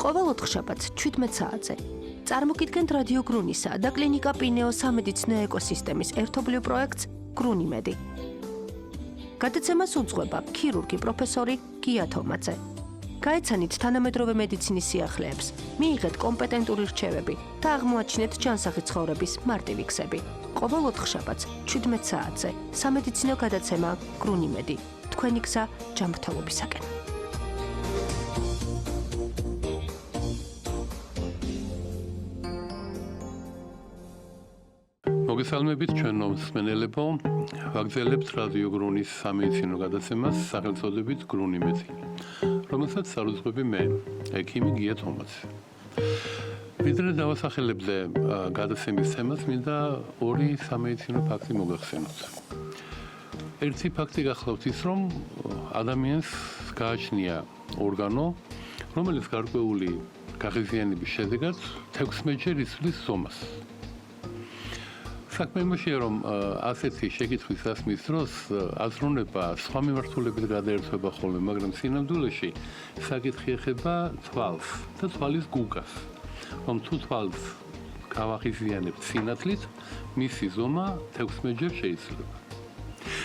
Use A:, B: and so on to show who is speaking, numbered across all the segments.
A: ყოველ ოთხშაბათს 17 საათზე. წარმოგიდგენთ რადიო გრუნისა და კლინიკა პინეო სამედიცინო ეკოსისტემის ერთობლივ პროექტს გრუნიმედი. გადაცემას უძღვება ქირურგი პროფესორი გია თომაძე. გაეცანით თანამედროვე მედიცინის სიახლეებს, მიიღეთ კომპეტენტური რჩევები და აღმოაჩინეთ ჯანსაღი ცხოვრების მარტივი გზები. ყოველ ოთხშაბათს 17 საათზე სამედიცინო გადაცემა გრუნიმედი. თქვენი გზა ჯანმრთელობისაკენ.
B: მოგესალმებით ჩვენ მომსმენელებო, ვაგრძელებთ რადიო გრუნის სამედიცინო გადაცემას სახელწოდებით გრუნიმედი, რომელსაც სარუძღვები მე, ექიმი გია თომაძე. ვიდრე დავასახელებდე გადაცემის თემას, მინდა ორი სამედიცინო ფაქტი მოგახსენოთ. ერთი ფაქტი გახლავთ ის, რომ ადამიანს გააჩნია ორგანო, რომელიც გარკვეული გაღიზიანების შედეგად 16-ჯერ იცვლის ზომას. საქმე იმაშია, რომ ასეთი შეკითხვის დასმის დროს აზროვნება სხვა მიმართულებით გადაერთვება ხოლმე, მაგრამ სინამდვილეში საკითხი ეხება თვალს და თვალის გუგას. რომ თუ თვალს გავაღიზიანებთ სინათლით, მისი ზომა 16-ჯერ შეიცვლება.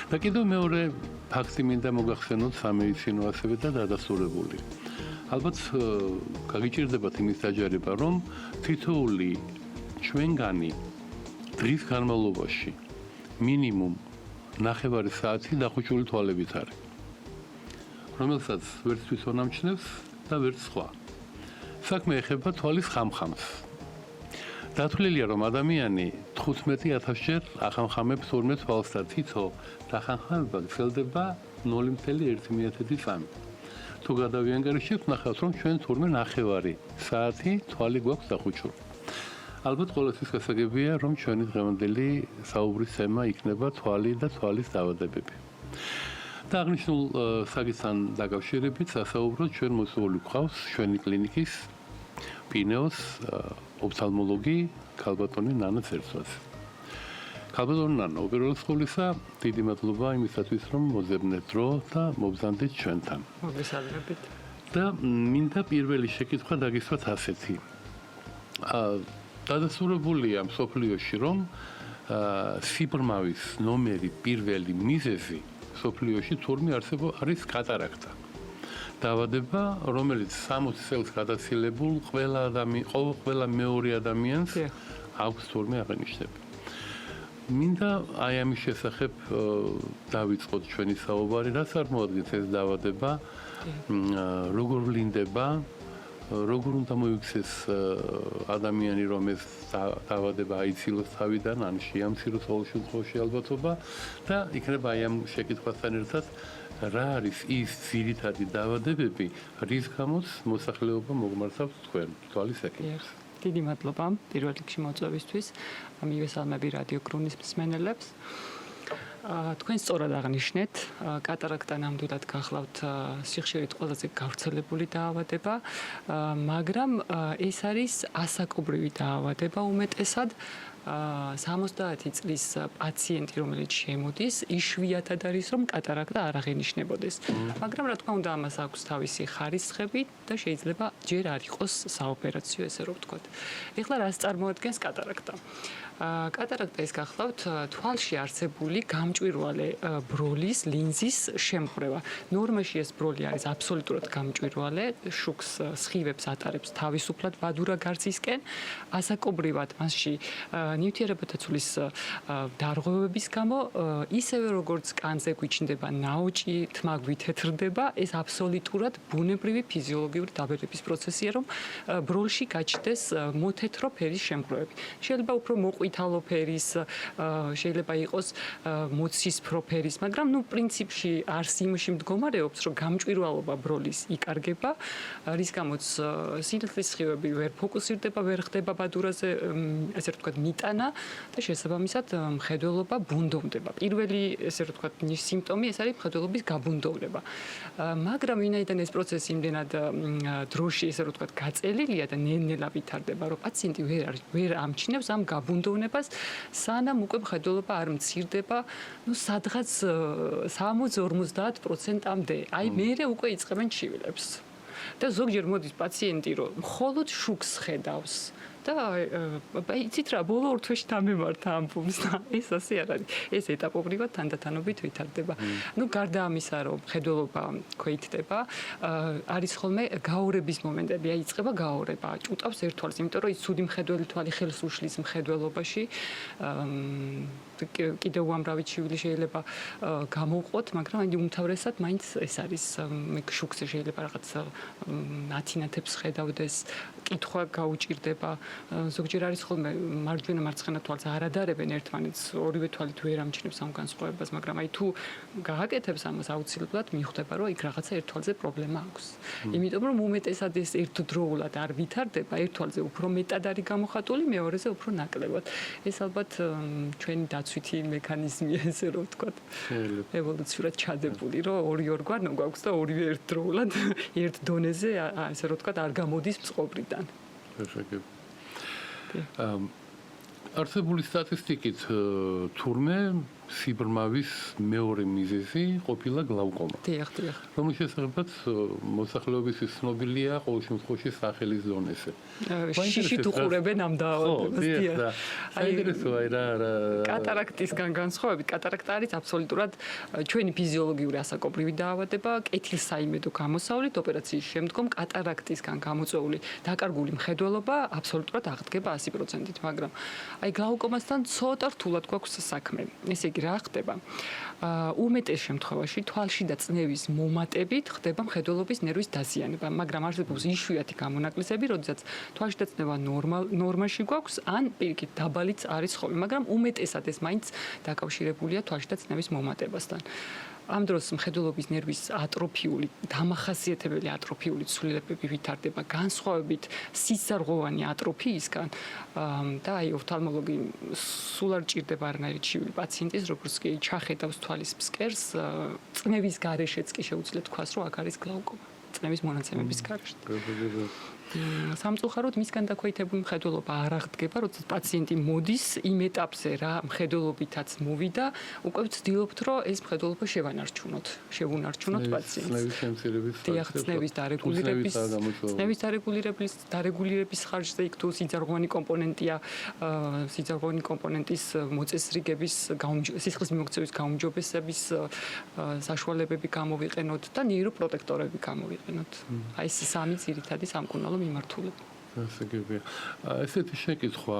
B: და კიდევ მეორე ფაქტი მინდა მოგახსენოთ სამედიცინო ასევე და დადასტურებული. ალბათ გაგიჭირდებათ იმის დაჯერება, რომ თითოეული ჩვენგანი დღის განმავლობაში მინიმუმ 9 საათი დახუჭული თვალებით არის, რომელსაც ვერც თვითონ ამჩნევს და ვერც სხვა. საქმე ეხება თვალის ხამხამს. დათვლილია, რომ ადამიანი 15,000-ჯერ ახამხამებს 12 თვალს და თითო დახამხამება გრძელდება 0,1 თუ გადავიანგარიშებთ, ნახავთ, რომ ჩვენ 12,5 საათი თვალი გვაქვს დახუჭული. ალბათ ყოველთვის გასაგებია, რომ ჩვენი დღევანდელი საუბრის თემა იქნება თვალი და თვალის დაავადებები. და აღნიშნულ საკითხთან დაკავშირებით სასაუბროდ ჩვენ მოსული გვყავს ჩვენი კლინიკის პინეოს ოფთალმოლოგი ქალბატონი ნანა ცერცვაძე. ქალბატონი ნანა, უპირველეს ყოვლისა, დიდი მადლობა იმისათვის, რომ მოძებნეთ დრო და მობრძანდით ჩვენთან.
C: მოგესალმებით.
B: და მინდა პირველი შეკითხვა დაგისვათ ასეთი. დადასტურებულია მსოფლიოში, რომ სიბრმავის ნომერი პირველი მიზეზი მსოფლიოში თურმე არის კატარაქტა. დაავადება, რომელიც 60 წელს გადაცილებულ ყველა მეორე ადამიანს აქვს თურმე აღენიშნება. მინდა აი ამის შესახებ დავიწყოთ ჩვენი საუბარი, რაც წარმოადგენს ეს დაავადება, როგორ ვლინდება, როგორ უნდა მოიქცეს ადამიანი, რომ ეს დაავადება აიცილოს თავიდან, ან შეამციროს ყოველ შემთხვევაში ალბათობა და იქნება აი ამ შეკითხვასთან ერთად რა არის ის ძირითადი დაავადებები, რის გამოც მოსახლეობა მოგმართავს თქვენ თვალის ექიმებს.
C: დიდი მადლობა პირველ რიგში მოწვევისთვის. მივესალმები რადიო გრუნის მსმენელებს. თქვენ სწორად აღნიშნეთ, კატარაქტა ნამდვილად გახლავთ სიხშირით ყველაზე გავრცელებული დაავადება, მაგრამ ეს არის ასაკობრივი დაავადება უმეტესად. 70 წლის პაციენტი, რომელიც შემოდის, იშვიათად არის, რომ კატარაქტა არ აღენიშნებოდეს. მაგრამ რა თქმა უნდა, ამას აქვს თავისი ხარისხები და შეიძლება ჯერ არ იყოს საოპერაციო, ესე რომ ვთქვათ. ეხლა რას წარმოადგენს კატარაქტა? კატარაქტა ის გახლავთ თვალში არსებული გამჭვირვალე ბროლის ლინზის შემკვრევა. ნორმაში ეს ბროლი არის აბსოლუტურად გამჭვირვალე, შუქს სხივებს ატარებს თავისუფლად ბადურა გარსისკენ, ასაკობრივად მასში ნივთიერებათა ცვლის დარღვევების გამო, ისევე როგორც კანზე გვიჩნდება ნაოჭი, თმა გვითეთრდება, ეს აბსოლუტურად ბუნებრივი ფიზიოლოგიური დაბერების პროცესია, რომ ბროლში გაჩნდეს მოთეთრო ფერის შემკვრევები. შეიძლება უფრო მოყვითალო ფერის, შეიძლება იყოს მოცისფრო ფერის, მაგრამ პრინციპში არს იმში მდგომარეობს, რომ გამჭვირვალობა ბროლის იკარგება, რის გამოც სინათლის სხივები ვერ ფოკუსირდება, ვერ ხდება ბადურაზე, ესე რომ ვთქვათ, მიტანა და შესაბამისად მხედველობა ბუნდოვდება. პირველი, ესე რომ ვთქვათ, სიმპტომი ეს არის მხედველობის გაბუნდოვნება. მაგრამ ვინაიდან ეს პროცესი იმდენად დროში, ესე რომ ვთქვათ, გაწელილია და ნელ-ნელა ვითარდება, რომ პაციენტი ვერ ამჩნევს ამ გაბუნდოვნებას, სანამ უკვე მხედველობა არ მცირდება, სადღაც 60-50%-მდე. აი მერე უკვე იწყებენ ჩივილებს. და ზოგჯერ მოდის პაციენტი, რომ მხოლოდ შუქს ხედავს. და იცით რა, ბოლო ორ თვეში დამემართა ამ ფულს და ეს ასე არ არის. ეს ეტაპობრივად თანდათანობით ვითარდება. ნუ გარდა ამისა, რომ მხედველობა ქვეითდება, არის ხოლმე გაორების მომენტები, აი იწყება გაორება, ჭუტავს ერთ თვალს, იმიტომ რომ ის ცუდი მხედველი თვალი ხელს უშლის მხედველობაში. კიდევ უამრავი ჩივილი შეიძლება გამოვყოთ, მაგრამ აი უმთავრესად მაინც ეს არის შუქზე შეიძლება რაღაც ათინათებს ხედავდეს, კითხვა გაუჭირდება. ზოგჯერ არის ხოლმე მარჯვენა მარცხენა თვალს არ ადარებენ ერთმანეთს, ორივე თვალით ვერ ამჩნევს ამ განსხვავებას, მაგრამ აი თუ გააკეთებს ამას აუცილებლად მიხვდება, რომ იქ რაღაცა ერთ თვალზე პრობლემა აქვს. იმიტომ რომ უმეტესად ეს ერთდროულად არ ვითარდება, ერთ თვალზე უფრო მეტად არის გამოხატული, მეორეზე უფრო ნაკლებად. ეს ალბათ ჩვენი დაცვითი მექანიზმია, ესე რომ ვთქვათ. ევოლუციურად ჩადებული, რომ ორი ორგანო გვაქვს და ორივე ერთდროულად ერთ დონეზე, ესე რომ ვთქვათ, არ გამოდის წყობრიდან.
B: არსებული სტატისტიკით თურმე სიბრმავის მეორე მიზეზი ყოფილა გლავკომა.
C: დიახ.
B: რომლის შესახებაც მოსახლეობის ცნობილია ყოველ შემთხვევაში სახელის დონეზე.
C: შიშით უყურებენ ამ დაავადებას,
B: დიახ. საინტერესოა რა
C: კატარაქტისგან განსხვავებით, კატარაქტა არის აბსოლუტურად ჩვენი ფიზიოლოგიური ასაკობრივი დაავადება, კეთილსაიმედო გამოსავლით ოპერაციის შემდგომ კატარაქტისგან გამოწვეული დაკარგული მხედველობა აბსოლუტურად აღდგება 100%-ით, მაგრამ აი გლავკომასთან ცოტა რთულად გვაქვს საქმე. ესე იგი რა ხდება? უმეტეს შემთხვევაში თვალში და წნევის მომატებით ხდება მხედველობის ნერვის დაზიანება, მაგრამ არსებობს იშვიათი გამონაკლისები, როდესაც თვალში და წნევა ნორმაში გვაქვს, ან პირიქით დაბალიც არის ხოლმე, მაგრამ უმეტესად ეს მაინც დაკავშირებულია თვალში და წნევის მომატებასთან. ამ დროს მხედველობის ნერვის ატროფიული, დამახასიათებელი ატროფიული ცვლილებები ვითარდება განსხვავებით სისხლძარღვოვანი ატროფიისგან და აი ოფთალმოლოგი სულ არ ჭირდება არანაირი ჩივილი პაციენტის, როგორც კი ჩახედავს თვალის ფსკერს, წნევის გარეშეც კი შეუძლია თქვას, რომ აქ არის გლავკომა, წნევის მონაცემების გარეშე. სამწუხაროდ მისგან დაქვეითებული მხედველობა არ აღდგება, როდესაც პაციენტი მოდის იმ ეტაპზე რა მხედველობითაც მოვიდა, უკვე ვცდილობთ, რომ ეს მხედველობა შევუნარჩუნოთ პაციენტს. დიახ, წნევის დარეგულირების ხარჯზე იქ თუ სიძარღვოვანი კომპონენტია, სიძარღვოვანი კომპონენტის მოწესრიგების, სისხლის მიმოქცევის გაუმჯობესების საშუალებები გამოვიყენოთ და ნეიროპროტექტორები გამოვიყენოთ. აი ეს სამი ძირითადი სამკურნალო მიმართულება.
B: ესეთი შეკითხვა,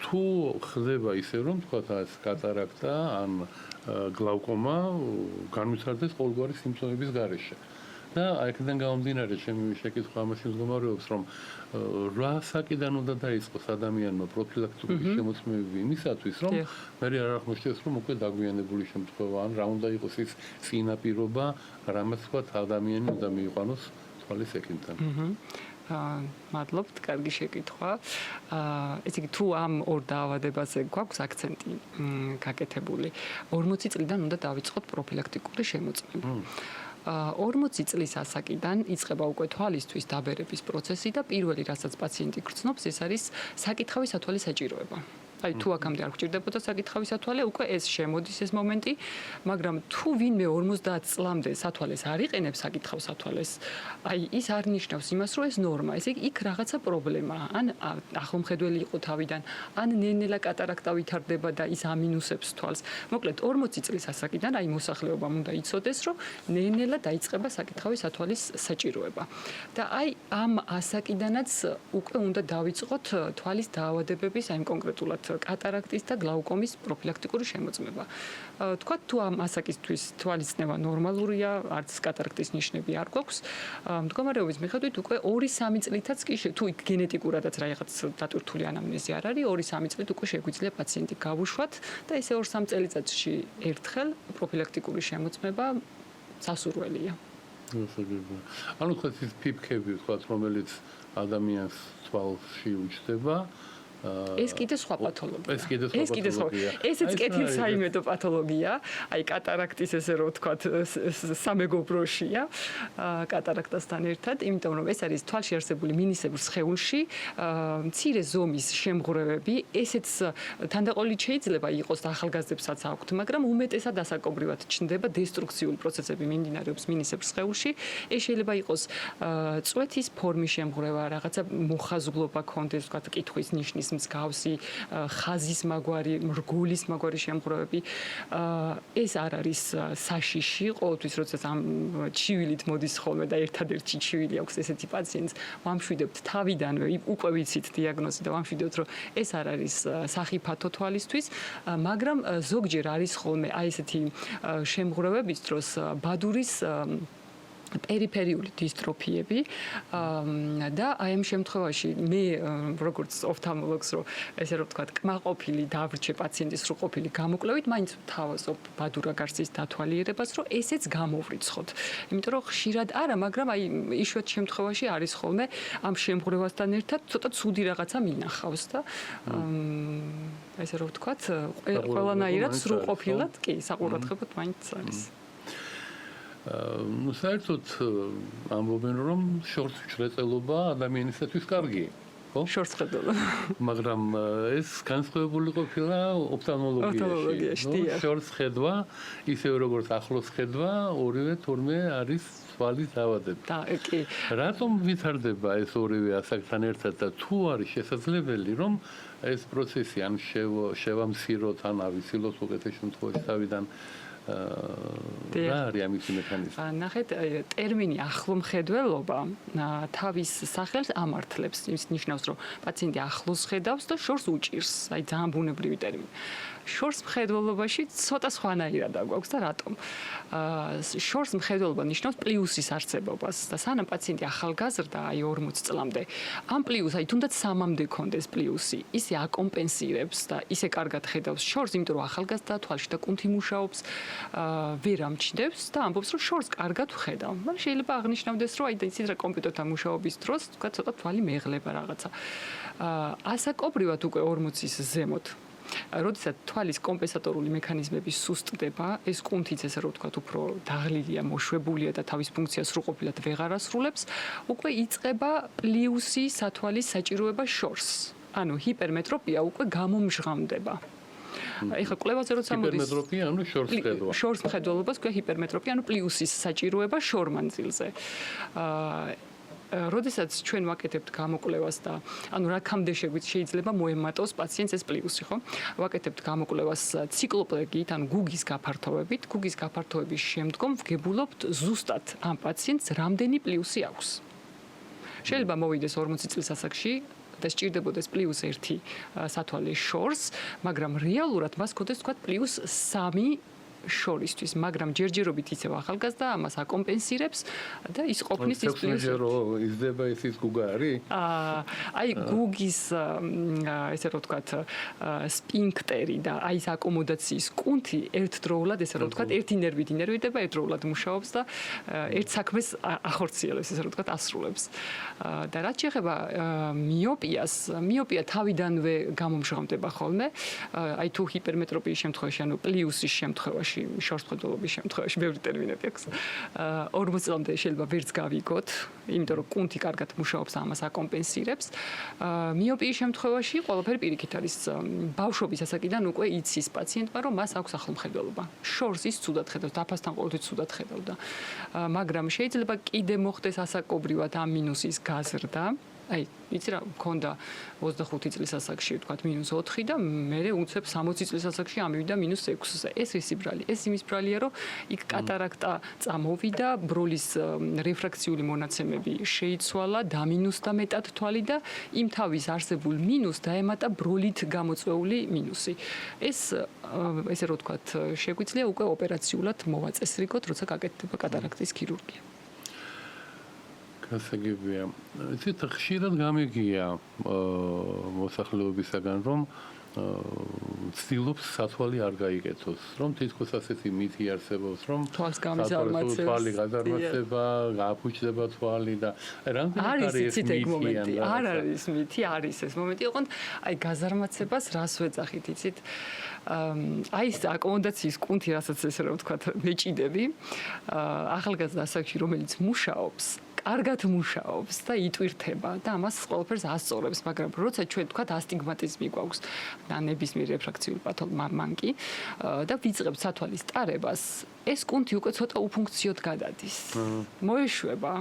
B: თუ ხდება ისე რომ თქვათ ეს კატარაქტა ან გლავკომა განვითარდეს ყოველგვარი სიმპტომების გარეშე. და აქედან გამომდინარე ჩემი შეკითხვა ამაში მდგომარეობს, რომ რა საკიდან უნდა დაიწყოს ადამიანმა პროფილაქტიკური შემოწმებები იმისათვის, რომ მე არ აღმოჩნდეს, რომ უკვე დაგვიანებული შემთხვევა, ან რა უნდა იყოს ის წინაპირობა, რამაც თქვათ ადამიანი უნდა მიიყვანოს თვალის ექიმთან.
C: მადლობთ, კარგი შეკითხვა. ესე იგი, თუ ამ ორ დაავადებაზე გვაქვს აქცენტი გაკეთებული, 40 წლიდან უნდა დავიწყოთ პროფილაქტიკური შემოწმება. 40 წლის ასაკიდან იწყება უკვე თვალისთვის დაბერების პროცესი და პირველი, რასაც პაციენტი გრძნობს, ეს არის საკითხავი სათვალე საჭიროება. აი თუ აქამდე არ გვჭირდებოდა საკითხავი სათვალე, უკვე ეს შემოდის ეს მომენტი, მაგრამ თუ ვინმე 50 წლამდე სათვალეს არ იყენებს საკითხავ სათვალეს, აი ის არ ნიშნავს იმას, რომ ეს ნორმა, ესე იგი იქ რაღაცა პრობლემაა, ან ახლომხედველი იყო თავიდან, ან ნელ-ნელა კატარაქტა ვითარდება და ის ამინუსებს თვალს. მოკლედ 40 წლის ასაკიდან აი მოსახლეობამ უნდა იცოდეს, რომ ნელ-ნელა დაიწყება საკითხავი სათვალის საჭიროება. და აი ამ ასაკიდანაც უკვე უნდა დავიწყოთ თვალის დაავადებების აი კონკრეტულად კატარაქტის და გლაუკომის პროფილაქტიკური შემოწმება. თქვათ თუ ამ ასაკისთვის თვალის წნევა ნორმალურია, არც კატარაქტის ნიშნები არ გვაქვს, მდგომარეობის მიხედვით უკვე 2-3 წლითაც კი თუ გენეტიკურადაც რაღაც დატვირთული ანამნეზი არ არის, 2-3 წლით უკვე შეგვიძლია პაციენტი გავუშვათ და ესე 2-3 წელიწადში ერთხელ პროფილაქტიკური შემოწმება სასურველია.
B: ანუ თქვათ ის ფიფქები, თქვათ, რომელიც ადამიანს თვალში უჩნდება,
C: ეს კიდე სხვა პათოლოგია.
B: ეს კიდე სხვა პათოლოგია.
C: ესეც კეთილ საიმედო პათოლოგია. აი კატარაქტის ესე რომ ვთქვათ სამეგობროშია კატარაქტასთან ერთად, იმიტომ რომ ეს არის თვალში არსებული მინისებრ სხეულში მცირე ზომის შემღვრევები, ესეც თანდაყოლით შეიძლება იყოს ახალგაზრდებსაც აქვთ, მაგრამ უმეტესად ასაკობრივად ჩნდება დესტრუქციული პროცესები მიმდინარეობს მინისებრ სხეულში. ეს შეიძლება იყოს წვეთის ფორმის შემღვრევა, რაღაცა მოხაზულობა ქონდეს, ვთქვათ, კითხვის ნიშნის მსგავსი, ხაზის მაგვარი, მრგულის მაგვარი შემღვრევები. ეს არ არის საშიში, ყოველთვის როდესაც ამ ჩივილით მოდის ხოლმე და ერთადერთი ჩივილი აქვს ესეთი პაციენტს, ვამშვიდებთ თავიდანვე, უკვე ვიცით დიაგნოზი და ვამშვიდებთ, რომ ეს არ არის სახიფათო თვალისთვის, მაგრამ ზოგჯერ არის ხოლმე აი ესეთი შემღვრევების დროს ბადურის პერიფერიული დისტროფიები და აი ამ შემთხვევაში მე როგორც ოფთალმოლოგს რომ ესე რომ ვთქვათ კმაყოფილი დავრჩე პაციენტის სრულყოფილი გამოკვლევით მაინც ვთავაზობ ბადურა გარსის დათვალიერებას რომ ესეც გამოვრიცხოთ. იმიტომ რომ ხშირად არა, მაგრამ აი იშვიათ შემთხვევაში არის ხოლმე ამ შემღვრევასთან ერთად ცოტა ცუდი რაღაცა მინახავს და ესე რომ ვთქვათ ყველანაირად სრულყოფილად კი საყურადღებოდ მაინც არის.
B: ну საერთოდ ამბობენ რომ შორსჭრეწელობა ადამიანისათვის კარგი, ხო?
C: შორსჭრეწელობა.
B: მაგრამ ეს განსხვავებული ყოფილა ოფთალმოლოგიაში. შორსხედვა, ისევ როგორც ახლოს ხედვა, ორივე თურმე არის თვალის დაავადება.
C: და კი.
B: რატომ ვითარდება ეს ორივე ასაკთან ერთად და თუ არის შესაძლებელი რომ ეს პროცესი ან შევამციროთ ან ავიცილოთ უკეთეს შემთხვევაში თავიდან რა არის ამის მექანიზმი?
C: ნახეთ, ტერმინი ახლომხედველობა თავის სახელს ამართლებს. ის ნიშნავს, რომ პაციენტი ახლოს ხედავს და შორს უჭირს. აი ძალიან ბუნებრივი ტერმინი. შორს მხედველობაში ცოტა სხვანაირად აგვაქვს და რატომ? შორს მხედველობა ნიშნავს პლიუსის არსებობას და სანამ პაციენტი ახალგაზრდა, აი 40 წლამდე, ამ პლიუს, აი თუნდაც 3-მდე კონდეს პლიუსი, ისე აკომპენსირებს და ისე კარგად ხედავს შორს, იმიტომ რომ ახალგაზრდა თვალში და კუნთი მუშაობს, ვერ ამჩნდებს და ამბობს, რომ შორს კარგად ვხედავ. მაგრამ შეიძლება აღნიშნავდეს, რომ აი და იცით რა კომპიუტერთან მუშაობის დროს, თქვა ცოტა თვალი მეღლება რაღაცა. ასაკობრივად უკვე 40-ის ზემოთ როდესაც თვალის კომპენსატორული მექანიზმები სუსტდება, ეს კუნთიც ესე რომ ვთქვათ, უფრო დაღლილია, მოშვებულია და თავის ფუნქციას სრულყოფილად ვეღარ ასრულებს, უკვე იწყება პლიუსი სათვალის საჭიროება შორს. ანუ ჰიპერმეტროპია უკვე გამომჟღავნდება. ეხლა კვლევაზე როცა მოდის
B: ჰიპერმეტროპია, ანუ შორსხედვა.
C: შორს მხედველობას ქვია ჰიპერმეტროპია, ანუ პლიუსის საჭიროება შორმანძილზე. როდესაც ჩვენ ვაკეთებთ გამოკვლევას და ანუ რაკამდე შეიძლება მოემატოს პაციენტს ეს პლიუსი, ხო? ვაკეთებთ გამოკვლევას ციკლოპლეგით, ანუ გუგის გაფართოვებით. გუგის გაფართოების შემდგომ ვგებულობთ ზუსტად ამ პაციენტს რამდენი პლიუსი აქვს. შეიძლება მოვიდეს 40 წლის ასაკში და სჭირდებოდეს პლიუს 1 სათვალის შორს, მაგრამ რეალურად მას ქონდეს თქვა პლიუს 3 შორისთვის, მაგრამ ჯერჯერობით ისევ ახალგაზრდა ამას აკომპენსირებს და ის ყოფნის ის პლიუსი.
B: იზრდება ის გუგა არის?
C: აი გუგის ესე რომ ვთქვათ სპინქტერი და აი ეს აკომოდაციის კუნთი ერთდროულად ესე რომ ვთქვათ ერთი ნერვით ინერვირდება, ერთდროულად მუშაობს და ერთ საქმეს ახორციელებს ესე რომ ვთქვათ ასრულებს. და რაც შეეხება მიოპიას, მიოპია თავიდანვე გამომჟღავნდება ხოლმე. აი თუ ჰიპერმეტროპიის შემთხვევაში, ანუ პლიუსის შემთხვევაში შორსმხედველობის შემთხვევაში ბევრი ტერმინები აქვს. 40 წლამდე შეიძლება ვერც გავიგოთ, იმიტომ რომ კუნთი კარგად მუშაობს, ამას აკომპენსირებს. მიოპიის შემთხვევაში ყველაფერი პირიქით არის. ბავშვობის ასაკიდან უკვე იცის პაციენტმა, რომ მას აქვს ახლომხედველობა. შორს ის ცუდად ხედავს, დაფასთან ყოველთვის ცუდად ხედავდა. მაგრამ შეიძლება კიდე მოხდეს ასაკობრივად ამ მინუსის გაზრდა. აი, იცი რა, მქონდა 25 წლის ასაკში, ვთქვათ, -4 და მე უცებ 60 წლის ასაკში ამივიდა -6-ზე. ეს ის ბრალი, ეს იმის ბრალია, რომ იქ კატარაქტა წამოვიდა, ბროლის რეფრაქციული მონაცემები შეიცვალა, დამინუსდა მეტად თვალი და იმ თავის არსებულ მინუს დაემატა ბროლით გამოწვეული მინუსი. ეს ესე რომ ვთქვათ, შეგვიძლია უკვე ოპერაციულად მოვაწესრიგოთ, როცა გაკეთდება კატარაქტის ქირურგია.
B: გასაგებია. იცით, ხშირად გამიგია მოსახლეობისაგან, რომ ცდილობს სათვალი არ გაიგეთოს, რომ თითქოს ასეთი მითი არსებობს, რომ
C: თვალს გამიზარმაცებს,
B: თვალი გაზარმაცება, გააფუჭდება თვალი და
C: არის იცით ეგ მომენტი, არ არის მითი, არის ეს მომენტი, ოღონდ აი გაზარმაცებას რას ვეძახით, იცით? აი ეს აკომოდაციის კუნთი, რასაც ესე რომ ვთქვათ, მეჭიდები, ახალგაზრდა ასაკში, რომელიც მუშაობს, კარგად მუშაობს და იტვირთება და ამას ყველაფერს ასწორებს, მაგრამ როცა ჩვენ თქვათ ასტიგმატიზმი გვაქვს და ნებისმიერ რეფრაქციული მანკი და ვიწყებთ სათვალის ტარებას, ეს კუნთი უკვე ცოტა უფუნქციოდ გადადის. მოეშვება,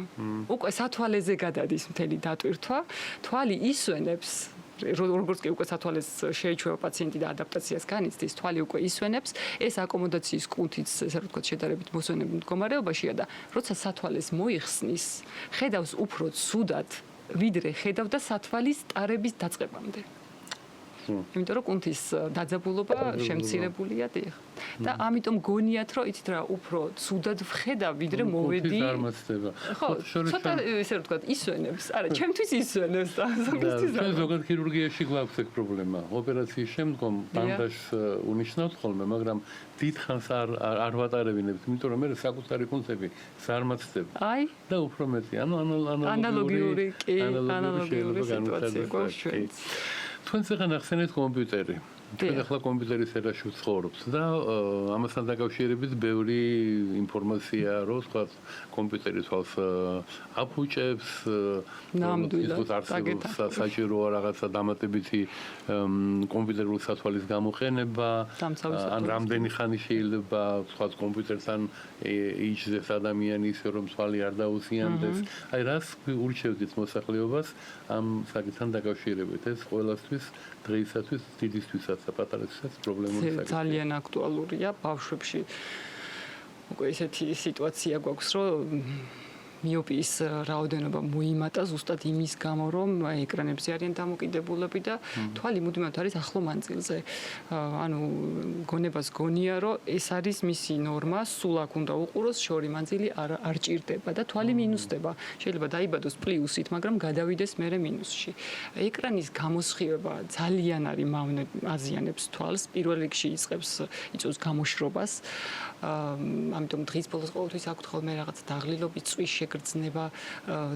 C: უკვე სათვალეზე გადადის მთელი დატვირთვა, თვალი ისვენებს როგორც კი უკვე სათვალეს შეიჩვევა პაციენტი და ადაპტაციას განიცდის, თვალი უკვე ისვენებს, ეს აკომოდაციის კუნთიც, ესე რომ ვთქვათ, შედარებით მოსვენებელ მდგომარეობაშია და როცა სათვალეს მოიხსნის, ხედავს უფრო ცუდად, ვიდრე ხედავდა სათვალის ტარების დაწყებამდე. იმიტომ რომ კუნთის დაძაბულობა შემცირებულია დიახ. და ამიტომ გონიათ რომ იცით რა უფრო ცუდად ვხედავ ვიდრე მოვედი. ხო, ცოტა ესე რომ ვთქვათ, ისვენებს. არა, ჩემთვის ისვენებს და ზოგადად.
B: ჩვენ ზოგადად ქირურგიაში გვაქვს ეგ პრობლემა. ოპერაციის შემდგომ ბანდაჟს უნიშნავთ ხოლმე, მაგრამ დიდხანს არ ვატარებინებთ, იმიტომ რომ მე საკუთარი კუნთები ზარმაცდება.
C: აი
B: და უფრო მეტი, ანუ
C: ანალოგიური სიტუაცია გვაქვს ჩვენც.
B: თქვენ ახლა ნახსენეთ კომპიუტერი. ჩვენ ახლა კომპიუტერის ერაში ვცხოვრობთ და ამასთან დაკავშირებით ბევრი ინფორმაცია რო თქვა კომპიუტერი თვალს აფუჭებს,
C: ნამდვილად
B: საჭიროა რაღაცა დამატებითი კომპიუტერული სათვალის გამოყენება, ან რამდენი ხანი შეიძლება თქვა კომპიუტერთან იჯდეს ადამიანი ისე რომ თვალი არ დაუზიანდეს. აი რას ურჩევდით მოსახლეობას ამ საკითხთან დაკავშირებით? ეს ყველასთვის დღეისათვის დიდისთვისაც პატარასაც პრობლემური საკითხია.
C: ძალიან აქტუალურია ბავშვებში. უკვე ესეთი სიტუაცია გვაქვს, რომ მიოპიის რაოდენობა მოიმატა ზუსტად იმის გამო, რომ ეკრანებზე არიან დამოკიდებულები და თვალი მუდმივად არის ახლო მანძილზე. ანუ გონებას გონია, რომ ეს არის მისი ნორმა, სულ აქ უნდა უყუროს, შორი მანძილი არ ჭირდება და თვალი მინუსდება. შეიძლება დაიბადოს პლუსით, მაგრამ გადავიდეს მერე მინუსში. ეკრანის გამოსხივება ძალიან არის მავნე აზიანებს თვალს, პირველ რიგში იწვევს გამოშრობას. ამიტომ დღის ბოლოს ყოველთვის აქვთ ხოლმე რაღაც დაღლილობის წვის შეგრძნება,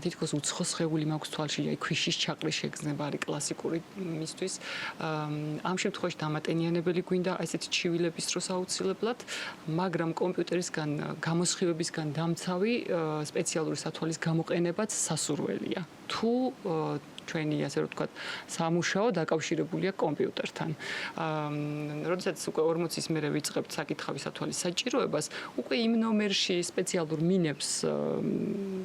C: თითქოს უცხო სხეული მაქვს თვალში, აი ქვიშის ჩაყრის შეგრძნება არის კლასიკური მისთვის. ამ შემთხვევაში დამატენიანებელი გვინდა აი ესეთი ჩივილების დროს აუცილებლად, მაგრამ კომპიუტერისგან გამოსხივებისგან დამცავი სპეციალური სათვალის გამოყენებაც სასურველია. თუ ჩვენი ასე რომ ვთქვათ, სამუშაო დაკავშირებულია კომპიუტერთან. როდესაც უკვე 40-ის მერე ვიწყებთ საკითხავი სათვალის საჭიროებას, უკვე იმ ნომერში სპეციალურ მინებს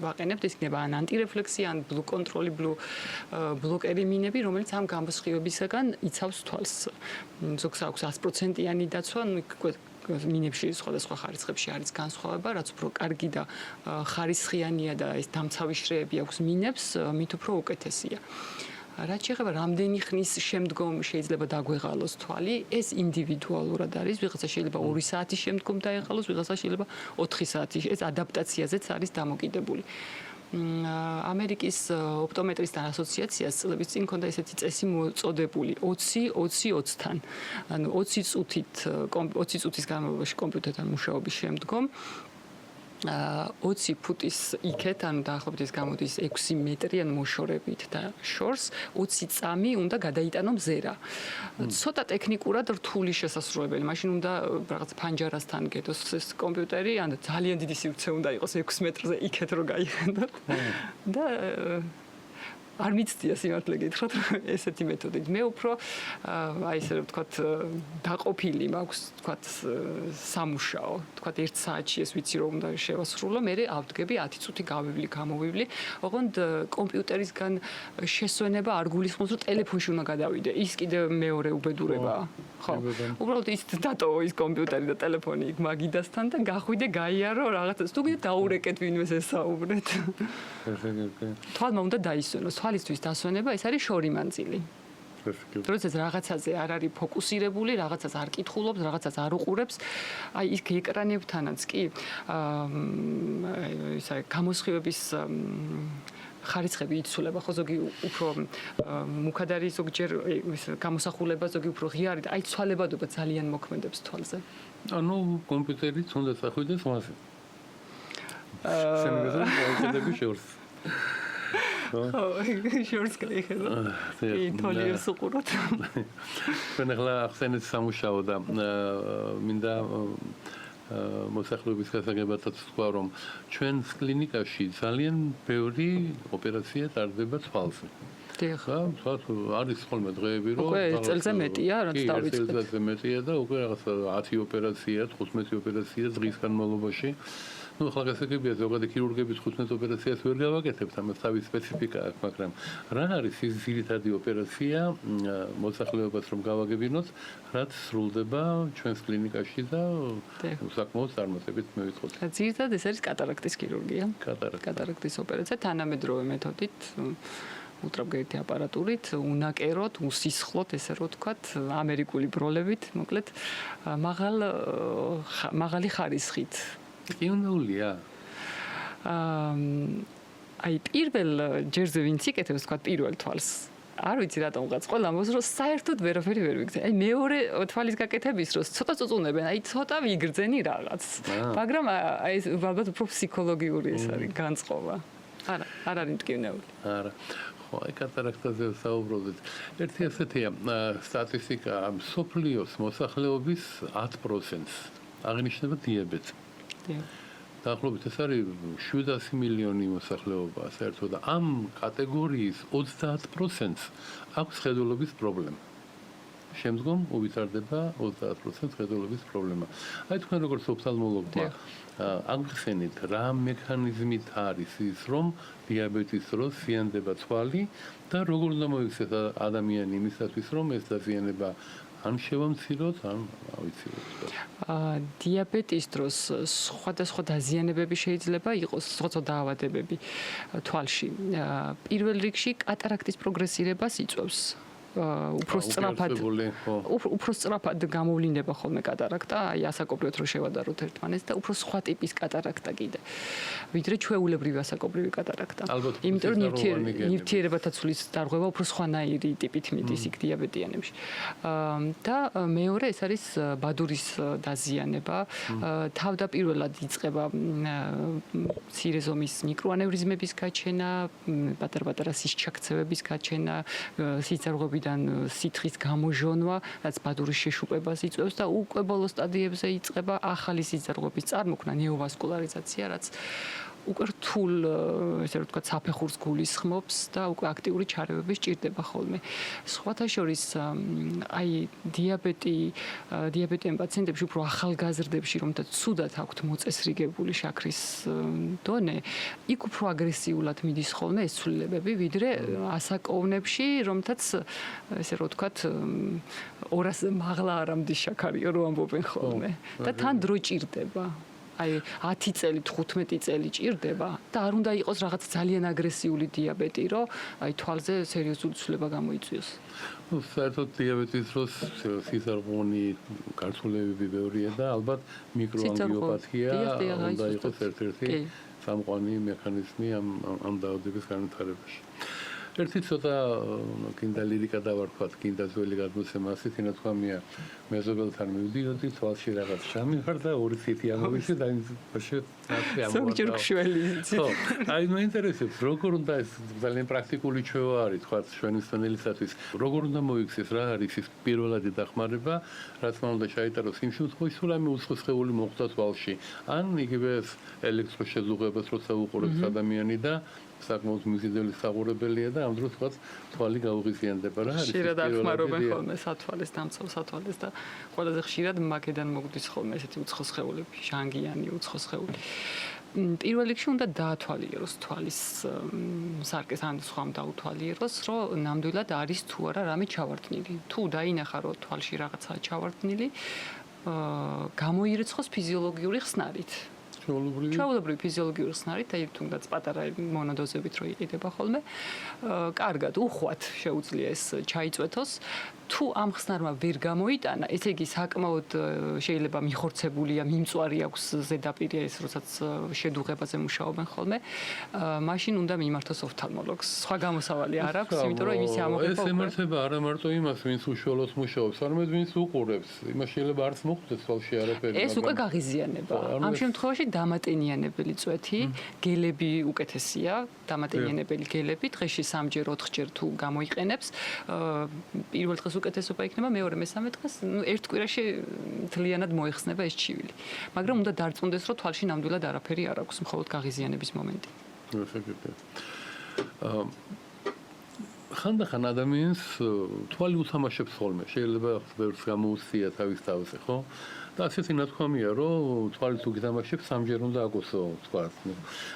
C: ვაყენებთ, ეს იქნება ან ანტირეფლექსი, ან ბლუ კონტროლი, ბლოკერი მინები, რომელიც ამ გამოსხივებისგან იცავს თვალს. ზოგს აქვს 100%-იანი დაცვა, მინებში სხვადასხვა ხარისხებში არის განსხვავება, რაც უფრო კარგი და ხარისხიანია და ეს დამცავი შრეები აქვს მინებს, მით უფრო უკეთესია. რაც შეეხება რამდენი ხნის შემდგომ შეიძლება დაგვეღალოს თვალი, ეს ინდივიდუალურად არის, ვიღაცა შეიძლება 2 საათის შემდგომ დაეღალოს, ვიღაცა შეიძლება 4 საათის, ეს ადაპტაციაზეც არის დამოკიდებული. ამერიკის ოპტომეტრისტთა ასოციაციას წლების წინ ჰქონდა ესეთი წესი მოწოდებული 20-20-20-თან. ანუ 20 წუთის განმავლობაში კომპიუტერთან მუშაობის შემდგომ 20 ფუტის იქეთ, ანუ დაახლოებით ეს გამოდის 6 მეტრი, ანუ მოშორებით და შორს 20 წამი უნდა გადაიტანო მზერა. ცოტა ტექნიკურად რთული შესასრულებელი, მაშინ უნდა რაღაც ფანჯარასთან გედოს ეს კომპიუტერი, ან ძალიან დიდი სივრცე უნდა იყოს 6 მეტრზე იქეთ რომ გაიხედოთ. და არ მიცდია სიმართლე გითხრათ, ესეთი მეთოდით. მე უფრო აი ესე რომ ვთქვათ, დაყოფილი მაქვს, ვთქვათ, სამუშაო. ვთქვათ, 1 საათში ეს ვიცი რომ უნდა შევასრულო, მე ავდგები 10 წუთი გავივლი, გამოვივლი. ოღონდ კომპიუტერისგან შესვენება არ გულისხმობს, რომ ტელეფონში უნდა გადავიდე. ის კიდევ მეორე უბედურებაა. ხო. უბრალოდ ის დატოვო ის კომპიუტერი და ტელეფონი იქ მაგიდასთან და გახვიდე, გაიარო რაღაცას. თუ კიდე დაურეკეთ ვინმეს ესაუბრეთ. თვალმა უნდა დაისვენოს. თვალისთვის დასვენება ეს არის შორი მანძილი. როდესაც რაღაცაზე არ არის ფოკუსირებული, რაღაცას არ კითხულობს, რაღაცას არ უყურებს, აი ის ეკრანებთანაც კი ისა გამოსხივების ხარისხები იცვლება, ხო ზოგი უფრო მუქად არის, ზოგჯერ გამოსახულება, ზოგი უფრო ღიარი და აი ცვალებადობა ძალიან მოქმედებს თვალზე.
B: ანუ კომპიუტერით უნდა წახვიდეს მასე. შემიძლია მოუკიდები შორს.
C: ხო, შორს გაიხელა. თოლიებს უყუროთ.
B: ჩვენ ახლა ახსენეთ სამუშაო და მინდა მოსახლეობის გასაგებადაც თქვა, რომ ჩვენს კლინიკაში ძალიან ბევრი ოპერაცია ტარდება თვალზე.
C: დიახ.
B: არის ხოლმე დღეები, რომ
C: უკვე წელზე მეტია, რაც დავიწყეთ.
B: წელზე მეტია და უკვე რაღაც 10 ოპერაცია, 15 ოპერაცია დღის განმავლობაში. Ну, ახლა გასაგებია, ზოგადი ქირურგები 15 ოპერაციას ვერ გავაკეთებთ, ამას თავის სპეციფიკა აქვს, მაგრამ რა არის ის ძირითადი ოპერაცია მოსახლეობას რომ გავაგებინოთ, რაც სრულდება ჩვენს კლინიკაში და საკმაოდ წარმატებით მივიწყოთ.
C: ძირითადად ეს არის კატარაქტის ქირურგია. კატარაქტის ოპერაცია თანამედროვე მეთოდით, ულტრაბგერითი აპარატურით, უნაკეროთ, უსისხლოთ, ესე რომ ვთქვათ, ამერიკული ბროლებით, მოკლედ, მაღალი ხარისხით.
B: იუნულია.
C: აი პირველ ჯერზე ვინც იკეთებს თქვა პირველ თვალს. არ ვიცი რატომ ვიღაც ყველა ამბობს რომ საერთოდ ვერაფერი ვერ ვიგრძე. აი მეორე თვალის გაკეთების დროს ცოტა წუწუნებენ, აი ცოტა ვიგრძენი რაღაც. მაგრამ აი ეს ალბათ უფრო ფსიქოლოგიური ეს არის განწყობა. არა, არ არის მტკივნეული.
B: არა. ხო, აი კატარაქტაზე საუბრობთ. ერთი ასეთია სტატისტიკა სოფლიოს მოსახლეობის 10%-ს აღნიშნება დიაბეტი. დაახლოებით ეს არის 700 მილიონი მოსახლეობა საერთოდ და ამ კატეგორიის 30%-ს აქვს ხედულობის პრობლემა. შემდგომ უვითარდება 30% ხედულობის პრობლემა. აი თქვენ როგორც ოფთალმოლოგმა აღხსენით რა მექანიზმით არის ის რომ დიაბეტის დროს ზიანდება თვალი და როგორ უნდა მოიქცეს ადამიანი იმისათვის რომ ეს დაზიანება ან შევამციროთ, ან ავიცილოთ.
C: დიაბეტის დროს სხვადასხვა დაზიანებები შეიძლება იყოს, სხვადასხვა დაავადებები თვალში. პირველ რიგში კატარაქტის პროგრესირებას იწვევს. უფრო სწრაფად გამოვლინება ხოლმე კატარაქტა, აი ასაკობრივად რო შევადაროთ ერთმანეთს და უფრო სხვა ტიპის კატარაქტა კიდე. ვიდრე ჩვეულებრივი ასაკობრივი კატარაქტა. იმიტომ რომ ნივთიერებათა ცვლის დარღვევა უფრო სხვანაირი ტიპით მიდის იქ დიაბეტიანებში. და მეორე ეს არის ბადურის დაზიანება. თავდაპირველად იწყება მცირე ზომის მიკროანევრიზმების გაჩენა, პატარ-პატარა სისჩაქცევების გაჩენა, სიძარღვები სითხის გამოჟონვა, რაც ბადურის შეშუპებას იწვევს და უკვე ბოლო სტადიებზე იწყება ახალი სიძარღვების წარმოქმნა, ნეოვასკულარიზაცია, რაც უკვე რთულ, ესე რომ ვთქვათ, საფეხურს გულისხმობს და უკვე აქტიური ჩარევები სჭირდება ხოლმე. სხვათა შორის, აი დიაბეტიან პაციენტებში უფრო ახალგაზრდებში, რომელთაც ცუდად აქვთ მოწესრიგებული შაქრის დონე, იქ უფრო აგრესიულად მიდის ხოლმე ეს ცვლილებები, ვიდრე ასაკოვნებში, რომელთაც ესე რომ ვთქვათ, 200 მაღლა არ ამდის შაქარიო რო ამბობენ ხოლმე და თან დრო ჭირდება. აი 10 წელი, 15 წელი ჭირდება და არ უნდა იყოს რაღაც ძალიან აგრესიული დიაბეტი, რომ აი თვალზე სერიოზული ცვლილება გამოიწვიოს.
B: საერთოდ დიაბეტის დროს სიზარღვონი გარცვლებები ბევრია და ალბათ მიკროანგიოპათია უნდა იყოს ერთ-ერთი სამყარო მექანიზმი ამ დაავადების განვითარებაში. ერთი ცოტა კიდე ლირიკა დავარქვათ, კიდე ძველი გადმოცემა ასეთი ნათქვამია მეზობელთან მივდიოდი, თვალში რაღაც ჩამივარ და ორი ციტი ამოვიცი და
C: ზოგჯერ შველი იცით.
B: ხო, აი მეინტერესებს, როგორ უნდა ეს ძალიან პრაქტიკული ჩვევა არის, თქვა ჩვენი სპეციალისტების, როგორ უნდა მოიქცეს, რა არის ის პირველადი დახმარება, რაც მან უნდა ჩაიტაროს იმ შემთხვევაში, თუ რამე უცხოელი მოხდა თვალში, ან იგივე ელექტროშეზუღებას როცა უყურებს ადამიანი და საკმაოდ მიზიდველი საყურებელია და ამ დროს თქვა თვალი გაუღიზიანდება რა არის
C: ხშირად ახმარობენ ხოლმე სათვალეს დამცავ სათვალეს და ყველაზე ხშირად მაგედან მოგდის ხოლმე ესეთი უცხო სხეულები, ჟანგიანი უცხო სხეული. პირველ რიგში უნდა დაათვალიეროს თვალის სარკეს ან სხვამ დაუთვალიეროს, რომ ნამდვილად არის თუ არა რამე ჩავარდნილი. თუ დაინახა რომ თვალში რაღაცაა ჩავარდნილი, გამოირიცხოს ფიზიოლოგიური ხსნარით. ჩვეულებრივი ფიზიოლოგიური ხსნარით, აი თუნდაც პატარა მონოდოზებით რო იყიდება ხოლმე, კარგად, უხვად შეუძლია ეს ჩაიწვეთოს. თუ ამ ხსნარმა ვერ გამოიტანა, ესე იგი საკმაოდ შეიძლება მიხორცებულია, მიმწვარი აქვს ზედაპირი ეს, როდესაც შედუღებაზე მუშაობენ ხოლმე, მაშინ უნდა მიმართოს ოფთალმოლოგს. სხვა გამოსავალი არ აქვს, იმიტომ რომ იმისი ამოღება
B: ეს ემართება არა მარტო იმას, ვინც უშუალოდ მუშაობს, არამედ ვინც უყურებს. იმას შეიძლება არც მოხდეს თვალში არაფერი.
C: ეს უკვე გაღიზიანება. ამ შემთხვევაში დამატენიანებელი წვეთი, გელები უკეთესია, დამატენიანებელი გელები დღეში 3-ჯერ 4-ჯერ თუ გამოიყენებს, პირველ დღეს უკეთესობა იქნება, მეორე, მესამე დღეს, ერთ კვირაში მთლიანად მოიხსნება ეს ჩივილი. მაგრამ უნდა დარწმუნდეს, რომ თვალში ნამდვილად არაფერი არ აქვს, მხოლოდ გაღიზიანების მომენტი.
B: ხანდახან ადამიანს თვალი უთამაშებს ხოლმე, შეიძლება ბევრს გამოუცია თავის თავზე, ხო? და ასეთი ნათქვამია, რომ თვალი თუ გითამაშებს, 3-ჯერ უნდა აკოსო, თქვა.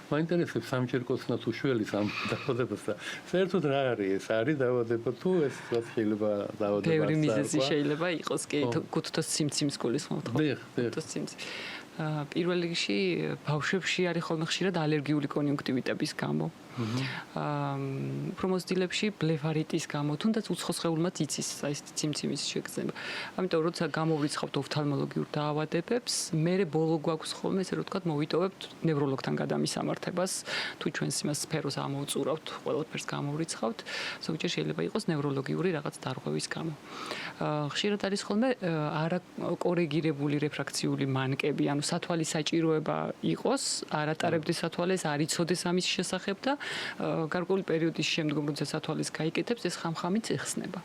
B: მაინტერესებს 3-ჯერ კოცნა თუ შველის ამ დაავადებას და საერთოდ რა არის ეს? არის დაავადება თუ ეს შეიძლება დაავადება?
C: ბევრი მიზეზი შეიძლება იყოს კი, კუთთოს სიმციმს გულისხმობთ, ხო? კუთთოს სიმციმს. პირველ რიგში ბავშვებში არის ხოლმე ხშირად ალერგიული კონიუნქტივიტების გამო. უფრო მოსდილებში ბლეფარიტის გამო, თუნდაც უცხოსხეულმაც იცის ეს სიმციმის შეგრძნება. ამიტომ როცა გამოვრიცხავთ ოფთალმოლოგიურ დაავადებებს, მერე ბოლო გვაქვს ხოლმე ესე რომ ვთქვათ, მოვიტოვებთ ნევროლოგთან გადამისამართებას, თუ ჩვენს იმას სფეროს ამოუწურავთ, ყველაფერს გამოვრიცხავთ, ზოგჯერ შეიძლება იყოს ნევროლოგიური რაღაც დარღვევის გამო. ხშირად არის ხოლმე არაკორეგირებული რეფრაქციული მანკები, ანუ სათვალის საჭიროება იყოს, არ ატარებდეს სათვალეს, არ იცოდეს ამის შესახებ და გარკვეული პერიოდის შემდგომ, როდესაც სათვალეს გაიკეთებს, ეს ხამ-ხამით ეხსნება.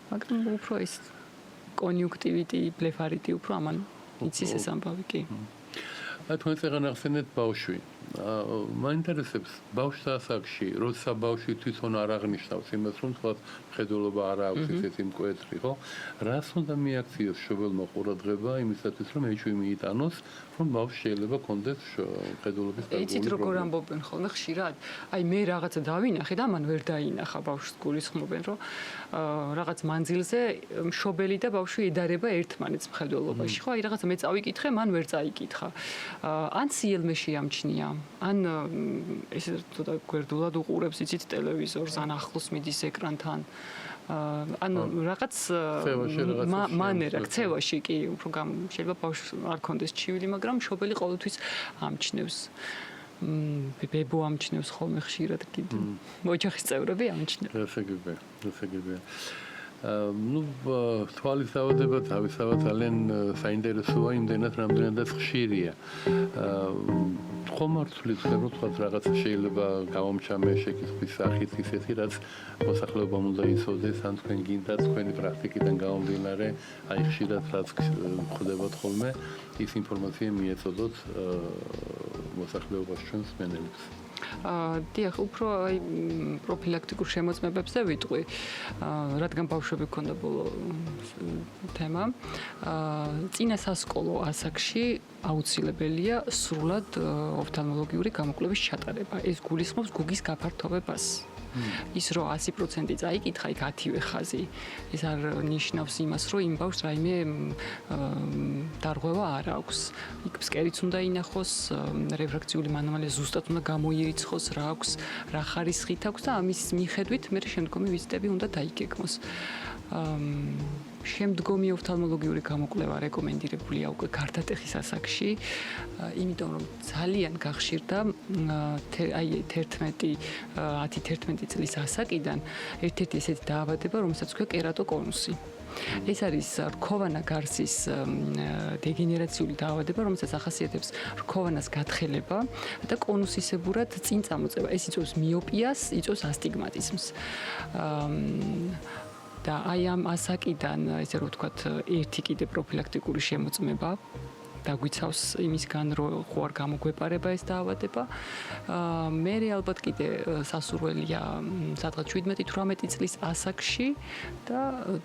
C: მაგრამ უფრო ის კონიუნქტივიტი, ბლეფარიტი უფრო ამან იცის ეს ამბავი კი.
B: თქვენ წეგან ახსენეთ ბავშვი. მაინტერესებს ბავშვთა ასაკში, როცა ბავშვი თვითონ არ აღნიშნავს იმას, რომ თქვა მხედველობა არ აქვს ესეთი მკვეთრი, ხო? რას უნდა მიაქციოს მშობელმა ყურადღება იმისათვის, რომ ეჭვი მიიტანოს, რომ ბავშვს შეიძლება კონდეს მხედველობის გარკვეული პრობლემა.
C: იცით როგორ ამბობენ ხოლმე ხშირად? აი მე რაღაცა დავინახე და მან ვერ დაინახა ბავშვს გულისხმობენ, რომ რაღაც მანძილზე მშობელი და ბავშვი ედარება ერთმანეთს მხედველობაში, ხო? აი რაღაცა მე წავიკითხე, მან ვერ წაიკითხა. ან სიელმეში ამჩნია, ან ესე ცოტა გვერდულად უყურებს იცით ტელევიზორს, ან ახლოს მიდის ეკრანთან. ანუ რაღაც მანერა, ქცევაში კი, უფრო შეიძლება ბავშვს არ კონდეს ჩივილი, მაგრამ მშობელი ყოველთვის ამჩნევს. ბებო ამჩნევს ხოლმე ხშირად კიდე. ოჯახის წევრები ამჩნევს.
B: ესე იგი. თვალის დაავადება თავისთავად ძალიან საინტერესოა, იმდენად რამდენადაც ხშირია. ხომართული თქვენ თქვათ რაღაცა შეიძლება გამომჩამე შეკითხვის სახით ისეთი, რაც მოსახლეობამ უნდა იცოდეს, ან თქვენ გინდათ თქვენი პრაქტიკიდან გამომდინარე, აი ხშირად რაც ხდებათ ხოლმე, ის ინფორმაცია მიეწოდოთ მოსახლეობას ჩვენს მსმენელებს.
C: დიახ, უფრო აი პროფილაქტიკურ შემოწმებებზე ვიტყვი, რადგან ბავშვები გქონდა ბოლო თემა. წინასასკოლო ასაკში აუცილებელია სრულად ოფთალმოლოგიური გამოკვლევის ჩატარება. ეს გულისხმობს გუგის გაფართოვებას. ის რომ 100% წაიკითხა იქ 10-ვე ხაზი, ეს არ ნიშნავს იმას, რომ იმ ბავშვს რაიმე დარღვევა არ აქვს. იქ ფსკერიც უნდა ინახოს, რეფრაქციული მანომალია ზუსტად უნდა გამოირიცხოს, რა აქვს, რა ხარისხით აქვს და ამის მიხედვით მე შემდგომი ვიზიტები უნდა დაიგეგმოს. შემდგომი ოფთალმოლოგიური გამოკვლევა რეკომენდირებულია უკვე გარდატეხის ასაკში, იმიტომ რომ ძალიან გახშირდა აი 10-11 წლის ასაკიდან ერთ-ერთი ესეთი დაავადება, რომელსაც ქვია კერატოკონუსი. ეს არის რქოვანა გარსის დეგენერაციული დაავადება, რომელსაც ახასიათებს რქოვანას გათხელება და კონუსისებურად წინ წამოწევა. ეს იწვევს მიოპიას, იწვევს ასტიგმატიზმს. და აი ამ ასაკიდან, ესე რომ ვთქვათ, ერთი კიდე პროფილაქტიკური შემოწმება დაგვიცავს იმისგან, რომ ხო არ გამოგვეპარება ეს დაავადება. მე ალბათ კიდე სასურველია სადღაც 17-18 წლის ასაკში და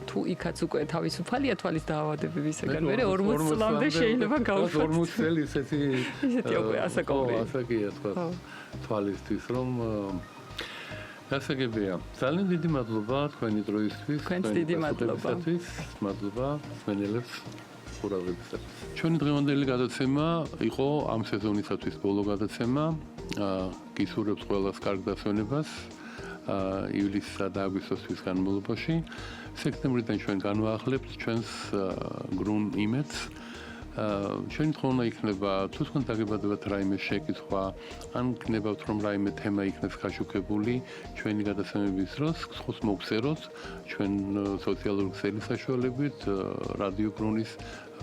C: თუ იქაც უკვე თავისუფალია თვალის დაავადებებისგან, მე 40 წლამდე შეიძლება გავუშვათ.
B: 40 წელი ესეთი
C: უკვე ასაკობრივი.
B: ასაკია თქვა თვალისთვის, რომ გასაგებია. ძალიან დიდი მადლობა თქვენი დროისთვის.
C: თქვენს დიდი მადლობა.
B: მადლობა მსმენელებს. ყურადღებისათვის. ჩვენი დღევანდელი გადაცემა იყო ამ სეზონისათვის ბოლო გადაცემა. გისურვებთ ყველას კარგ დასვენებას. ივლისსა და აგვისტოსთვის განმავლობაში. სექტემბრიდან ჩვენ განვაახლებთ ჩვენს გრუნ იმედს. ჩვენი თხოვნა იქნება თუ თქვენ დაგებადებათ რაიმე შეკითხვა, ან გნებავთ რომ რაიმე თემა იქნეს გაშუქებული ჩვენი გადაცემების დროს, ხოს მოგწეროთ ჩვენ სოციალური ქსელის საშუალებით რადიო გრუნის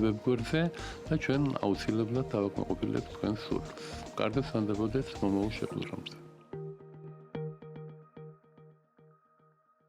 B: ვებგვერდზე და ჩვენ აუცილებლად დავაკმაყოფილებთ თქვენს სურვილს. კარგად სანდებოდეთ მომავალ შეხვედრამდე.